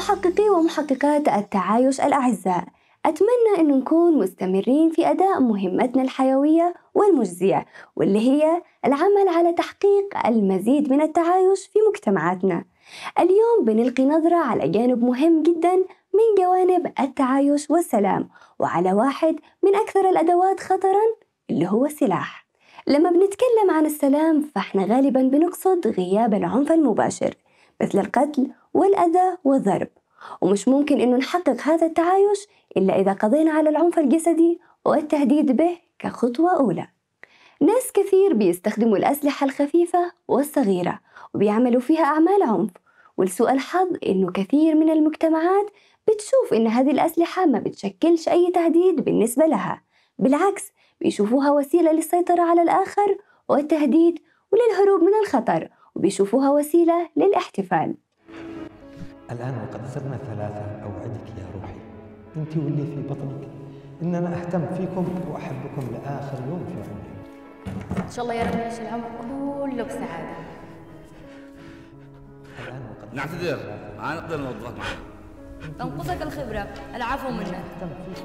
محققي ومحققات التعايش الأعزاء، أتمنى أن نكون مستمرين في أداء مهمتنا الحيوية والمجزية، واللي هي العمل على تحقيق المزيد من التعايش في مجتمعاتنا. اليوم بنلقي نظرة على جانب مهم جدا من جوانب التعايش والسلام، وعلى واحد من أكثر الأدوات خطراً اللي هو السلاح. لما بنتكلم عن السلام فإحنا غالباً بنقصد غياب العنف المباشر مثل القتل والأذى والضرب، ومش ممكن إنه نحقق هذا التعايش إلا إذا قضينا على العنف الجسدي والتهديد به كخطوة أولى. ناس كثير بيستخدموا الأسلحة الخفيفة والصغيرة وبيعملوا فيها أعمال عنف، ولسوء الحظ إنه كثير من المجتمعات بتشوف إن هذه الأسلحة ما بتشكلش أي تهديد بالنسبة لها، بالعكس بيشوفوها وسيلة للسيطرة على الآخر والتهديد وللهروب من الخطر، وبيشوفوها وسيلة للاحتفال. الآن وقد صرنا ثلاثة أوعدك يا روحي، أنت واللي في بطنك، إننا أهتم فيكم وأحبكم لآخر يوم في عمري. إن شاء الله يا رب يعيش العمر كله بسعادة. الآن وقد نعتذر، ما نقدر نوظف معك. تنقصك الخبرة، العفو منك.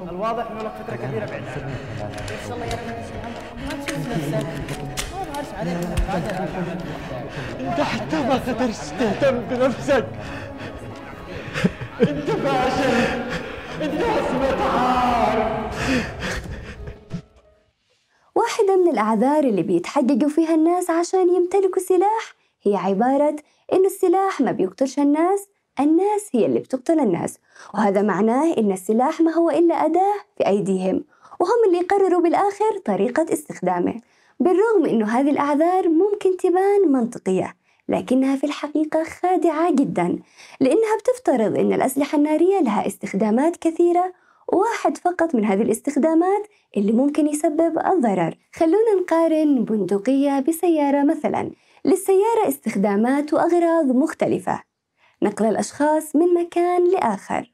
الواضح إنه لك فترة كبيرة بعيد عنك. إن شاء الله يا رب يعيش العمر، ما تشوف نفسك، ما ظهرش عليك حاجة. أنت حتى ما قدرت تهتم بنفسك. أنت فاشل، أنت عصمة عار. واحدة من الأعذار اللي بيتحججوا فيها الناس عشان يمتلكوا سلاح هي عبارة إنه السلاح ما بيقتلش الناس، الناس هي اللي بتقتل الناس، وهذا معناه إن السلاح ما هو إلا أداة في أيديهم، وهم اللي يقرروا بالآخر طريقة استخدامه. بالرغم إنه هذه الأعذار ممكن تبان منطقية، لكنها في الحقيقة خادعة جدا، لأنها بتفترض إن الأسلحة النارية لها استخدامات كثيرة، وواحد فقط من هذه الاستخدامات اللي ممكن يسبب الضرر. خلونا نقارن بندقية بسيارة مثلا. للسيارة استخدامات وأغراض مختلفة، نقل الأشخاص من مكان لآخر،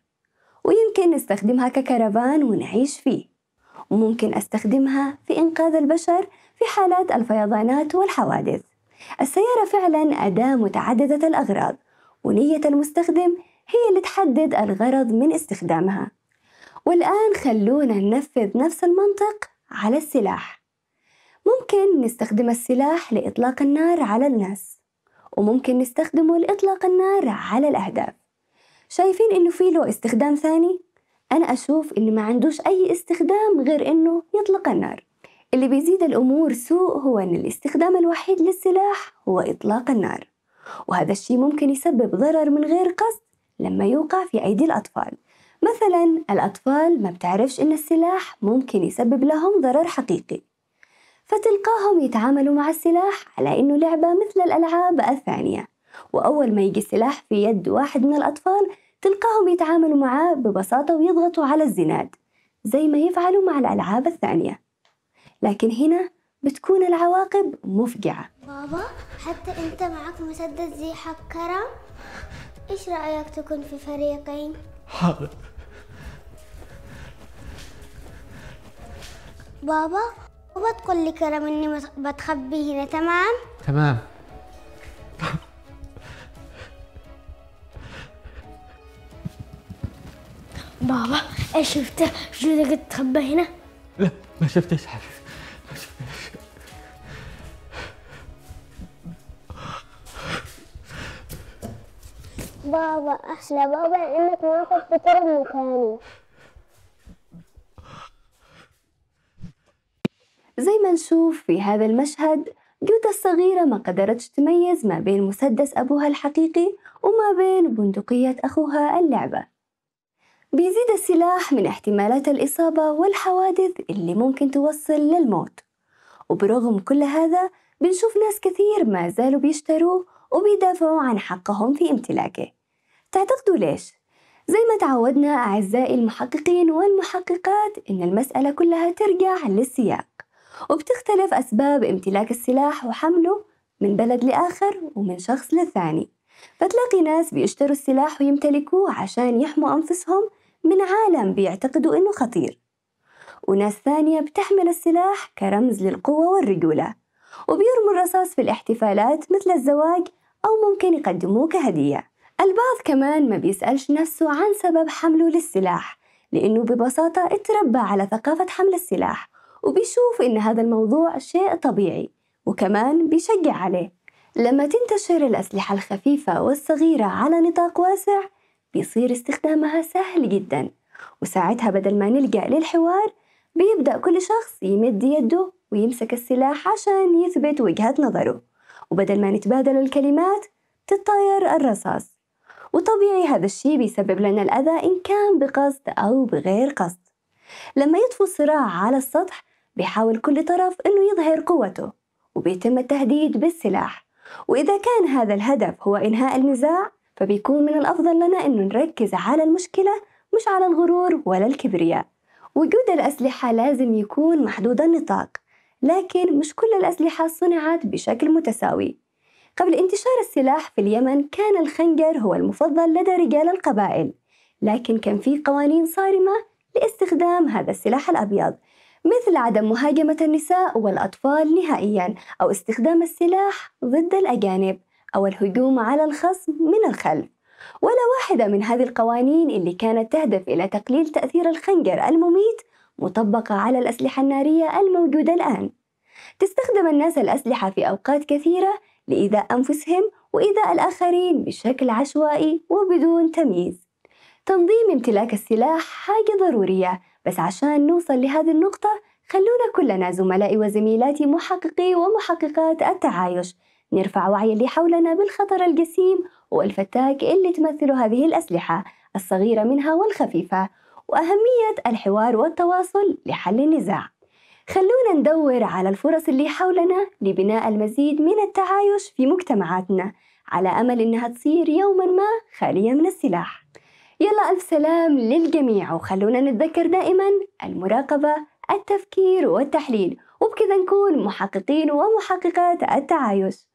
ويمكن نستخدمها ككرفان ونعيش فيه، وممكن أستخدمها في إنقاذ البشر في حالات الفيضانات والحوادث. السيارة فعلا أداة متعددة الأغراض، ونية المستخدم هي اللي تحدد الغرض من استخدامها. والآن خلونا ننفذ نفس المنطق على السلاح. ممكن نستخدم السلاح لإطلاق النار على الناس، وممكن نستخدمه لإطلاق النار على الأهداف. شايفين إنه في له استخدام ثاني؟ أنا أشوف إنه ما عندوش أي استخدام غير إنه يطلق النار. اللي بيزيد الأمور سوء هو إن الاستخدام الوحيد للسلاح هو إطلاق النار، وهذا الشيء ممكن يسبب ضرر من غير قصد لما يوقع في أيدي الأطفال. مثلا الأطفال ما بتعرفش إن السلاح ممكن يسبب لهم ضرر حقيقي، فتلقاهم يتعاملوا مع السلاح على إنه لعبة مثل الألعاب الثانية، وأول ما يجي السلاح في يد واحد من الأطفال تلقاهم يتعاملوا معاه ببساطة ويضغطوا على الزناد زي ما يفعلوا مع الألعاب الثانية. لكن هنا بتكون العواقب مفجعة. بابا، حتى أنت معك مسدس زي حق كرم؟ إيش رأيك تكون في فريقين؟ حاضر. بابا تقول لي كرم إني بتخبي هنا، تمام؟ تمام. بابا إيش شفته؟ شو قد تخبى هنا؟ لا ما شفتش حبيبي، ما شفتش. بابا أحلى بابا إنك ما كنت بترد مكاني. زي ما نشوف في هذا المشهد، جودة الصغيرة ما قدرتش تميز ما بين مسدس أبوها الحقيقي وما بين بندقية أخوها اللعبة. بيزيد السلاح من احتمالات الإصابة والحوادث اللي ممكن توصل للموت، وبرغم كل هذا بنشوف ناس كثير ما زالوا بيشتروه وبيدافعوا عن حقهم في امتلاكه. تعتقدوا ليش؟ زي ما تعودنا أعزائي المحققين والمحققات إن المسألة كلها ترجع للسياق، وبتختلف أسباب امتلاك السلاح وحمله من بلد لآخر ومن شخص للثاني. فتلاقي ناس بيشتروا السلاح ويمتلكوه عشان يحموا أنفسهم من عالم بيعتقدوا إنه خطير، وناس ثانية بتحمل السلاح كرمز للقوة والرجولة، وبيرموا الرصاص في الاحتفالات مثل الزواج، أو ممكن يقدموه كهدية. البعض كمان ما بيسألش نفسه عن سبب حمله للسلاح، لأنه ببساطة اتربى على ثقافة حمل السلاح وبيشوف إن هذا الموضوع شيء طبيعي وكمان بيشجع عليه. لما تنتشر الأسلحة الخفيفة والصغيرة على نطاق واسع بيصير استخدامها سهل جدا، وساعتها بدل ما نلجأ للحوار بيبدأ كل شخص يمد يده ويمسك السلاح عشان يثبت وجهة نظره، وبدل ما نتبادل الكلمات تتطاير الرصاص. وطبيعي هذا الشيء بيسبب لنا الأذى إن كان بقصد أو بغير قصد. لما يطفو الصراع على السطح بيحاول كل طرف إنه يظهر قوته وبيتم التهديد بالسلاح، وإذا كان هذا الهدف هو إنهاء النزاع فبيكون من الأفضل لنا إنه نركز على المشكلة مش على الغرور ولا الكبرياء. وجود الأسلحة لازم يكون محدود النطاق، لكن مش كل الأسلحة صنعت بشكل متساوي. قبل انتشار السلاح في اليمن كان الخنجر هو المفضل لدى رجال القبائل، لكن كان في قوانين صارمة لاستخدام هذا السلاح الأبيض، مثل عدم مهاجمة النساء والأطفال نهائياً، أو استخدام السلاح ضد الأجانب، أو الهجوم على الخصم من الخلف. ولا واحدة من هذه القوانين اللي كانت تهدف إلى تقليل تأثير الخنجر المميت مطبقة على الأسلحة النارية الموجودة الآن. تستخدم الناس الأسلحة في أوقات كثيرة لإيذاء أنفسهم وإيذاء الآخرين بشكل عشوائي وبدون تمييز. تنظيم امتلاك السلاح حاجة ضرورية، بس عشان نوصل لهذه النقطة خلونا كلنا زملائي وزميلاتي محققي ومحققات التعايش نرفع وعي اللي حولنا بالخطر الجسيم والفتاك اللي تمثل هذه الأسلحة الصغيرة منها والخفيفة، وأهمية الحوار والتواصل لحل النزاع. خلونا ندور على الفرص اللي حولنا لبناء المزيد من التعايش في مجتمعاتنا، على أمل إنها تصير يوماً ما خالية من السلاح. يلا ألف سلام للجميع، وخلونا نتذكر دائماً المراقبة، التفكير والتحليل، وبكذا نكون محققين ومحققات التعايش.